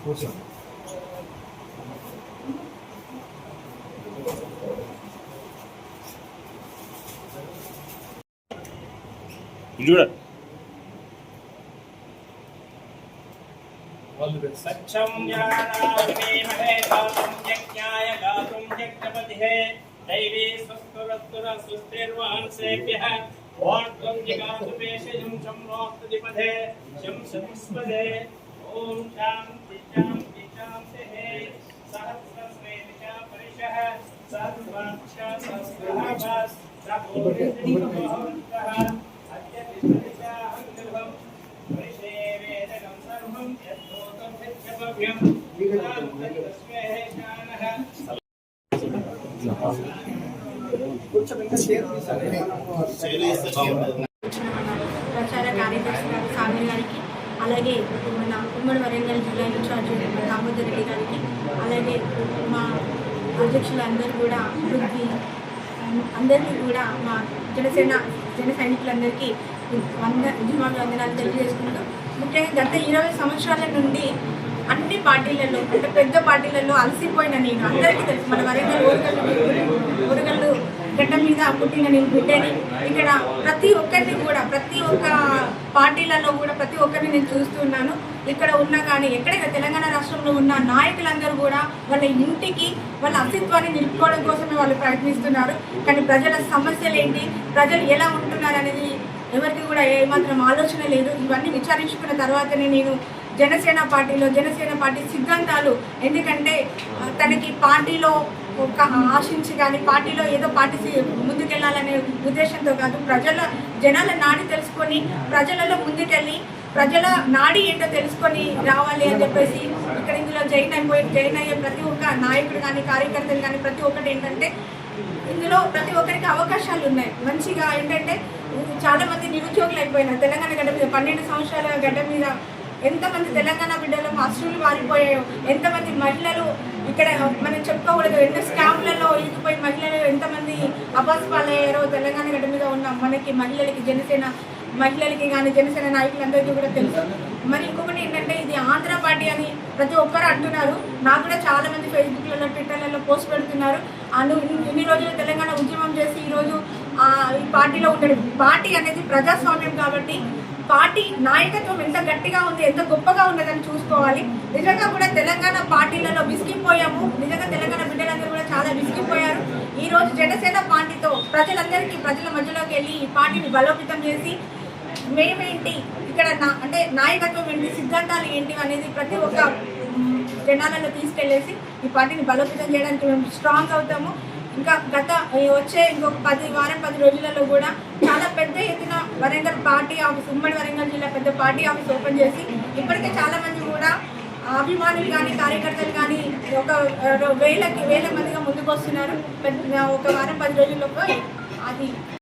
सक्षम ज्ञानामहे गातुं यज्ञाय गातुं यज्ञपतिः दैवी स्वस्तुरस्तुर सुस्तिर्वांसेभ्यः ओं त्वं जिगातु पेशयं सम्मोक्तदिपथे शं शंस्पदे ओं शान्ति शान्ति शान्तिः सहस्रस्रेणिका परिशः सहस्राक्ष सहस्रभास् सपूर्णिः अद्य विपरिशाहं निर्भं परिशे वेदनं सर्वं यद्भूतं यद्भव्यं तस्मै शानः ప్రచార కార్యదర్శి గారు సాగర్ గారికి, అలాగే మన ఉమ్మడి వరంగల్ జిల్లా ఇన్ఛార్జ్ దామోదర్ రెడ్డి గారికి, అలాగే మా అధ్యక్షులందరూ కూడా పృథ్వీ అందరికీ కూడా మా జన సైనికులందరికీ వందనాలు తెలియజేసుకుంటూ, ముఖ్యంగా గత 20 సంవత్సరాల నుండి అన్ని పార్టీలలో అంటే పెద్ద పార్టీలలో అలసిపోయిన నేను, అందరికీ తెలుసు మన వరంగల్ ఓరగల్లు గడ్డ మీద పుట్టిన నేను బిడ్డని. ఇక్కడ ప్రతి ఒక్కరిని కూడా ప్రతి ఒక్క పార్టీలలో కూడా ప్రతి ఒక్కరిని నేను చూస్తున్నాను. ఇక్కడ ఉన్నా కానీ ఎక్కడైనా తెలంగాణ రాష్ట్రంలో ఉన్న నాయకులందరూ కూడా వాళ్ళ ఇంటికి వాళ్ళ అస్తిత్వాన్ని నిలుపుకోవడం కోసమే వాళ్ళు ప్రయత్నిస్తున్నారు. కానీ ప్రజల సమస్యలు ఏంటి, ప్రజలు ఎలా ఉంటున్నారు అనేది ఎవరికి కూడా ఏమాత్రం ఆలోచన లేదు. ఇవన్నీ విచారించుకున్న తర్వాతనే నేను జనసేన పార్టీ సిద్ధాంతాలు, ఎందుకంటే తనకి పార్టీలో ఒక ఆశించి కానీ పార్టీలో ఏదో పార్టీ ముందుకెళ్ళాలనే ఉద్దేశంతో కాదు, జనాల నాడి తెలుసుకొని ప్రజలలో ముందుకెళ్ళి ప్రజల నాడి ఏంటో తెలుసుకొని రావాలి అని చెప్పేసి ఇక్కడ ఇందులో జైన్ అయ్యే ప్రతి ఒక్క నాయకుడు కానీ కార్యకర్తలు కానీ ప్రతి ఒక్కటి ఏంటంటే ఇందులో ప్రతి ఒక్కరికి అవకాశాలు ఉన్నాయి. మంచిగా ఏంటంటే చాలామంది నిరుద్యోగులు అయిపోయినారు తెలంగాణ గడ్డ మీద. 12 సంవత్సరాల గడ్డ మీద ఎంతమంది తెలంగాణ బిడ్డలు అశ్రులు వారిపోయాయో, ఎంతమంది మహిళలు ఇక్కడ మనం చెప్పుకోకూడదు, ఎన్నో స్కామ్లలో ఇరిగిపోయి మహిళలు ఎంతమంది అబాస్ పాలయ్యారో తెలంగాణ గడ్డ మీద ఉన్న మనకి మహిళలకి, జనసేన మహిళలకి కానీ జనసేన నాయకులందరికీ కూడా తెలుసు. మరి ఇంకొకటి ఏంటంటే ఇది ఆంధ్ర పార్టీ అని ప్రతి ఒక్కరు అంటున్నారు. నాకు కూడా చాలామంది ఫేస్బుక్లలో ట్విట్టర్లలో పోస్ట్ పెడుతున్నారు. ఇన్ని రోజులు తెలంగాణ ఉద్యమం చేసి ఈరోజు ఈ పార్టీలో ఉండడం. పార్టీ అనేది ప్రజాస్వామ్యం కాబట్టి పార్టీ నాయకత్వం ఎంత గట్టిగా ఉంది, ఎంత గొప్పగా ఉన్నదని చూసుకోవాలి. నిజంగా కూడా తెలంగాణ పార్టీలలో విసిగిపోయాము. నిజంగా తెలంగాణ బిడ్డలందరూ కూడా చాలా విసిగిపోయారు. ఈ రోజు జనసేన పార్టీతో ప్రజల మధ్యలోకి వెళ్ళి ఈ పార్టీని బలోపేతం చేసి మేమేంటి, ఇక్కడ అంటే నాయకత్వం ఏంటి, సిద్ధాంతాలు ఏంటి అనేది ప్రతి ఒక్క జనాలలో తీసుకెళ్లేసి ఈ పార్టీని బలోపేతం చేయడానికి మేము స్ట్రాంగ్ అవుతాము. ఇంకా వచ్చే ఇంకొక 10 రోజులలో కూడా చాలా పెద్ద ఎత్తున వరంగల్ పార్టీ ఆఫీస్, ఉమ్మడి వరంగల్ జిల్లా పెద్ద పార్టీ ఆఫీస్ ఓపెన్ చేసి ఇప్పటికే చాలా మంది కూడా అభిమానులు కానీ కార్యకర్తలు కానీ ఒక వేల మందిగా ముందుకు వస్తున్నారు. ఒక 10 రోజుల్లోపు అది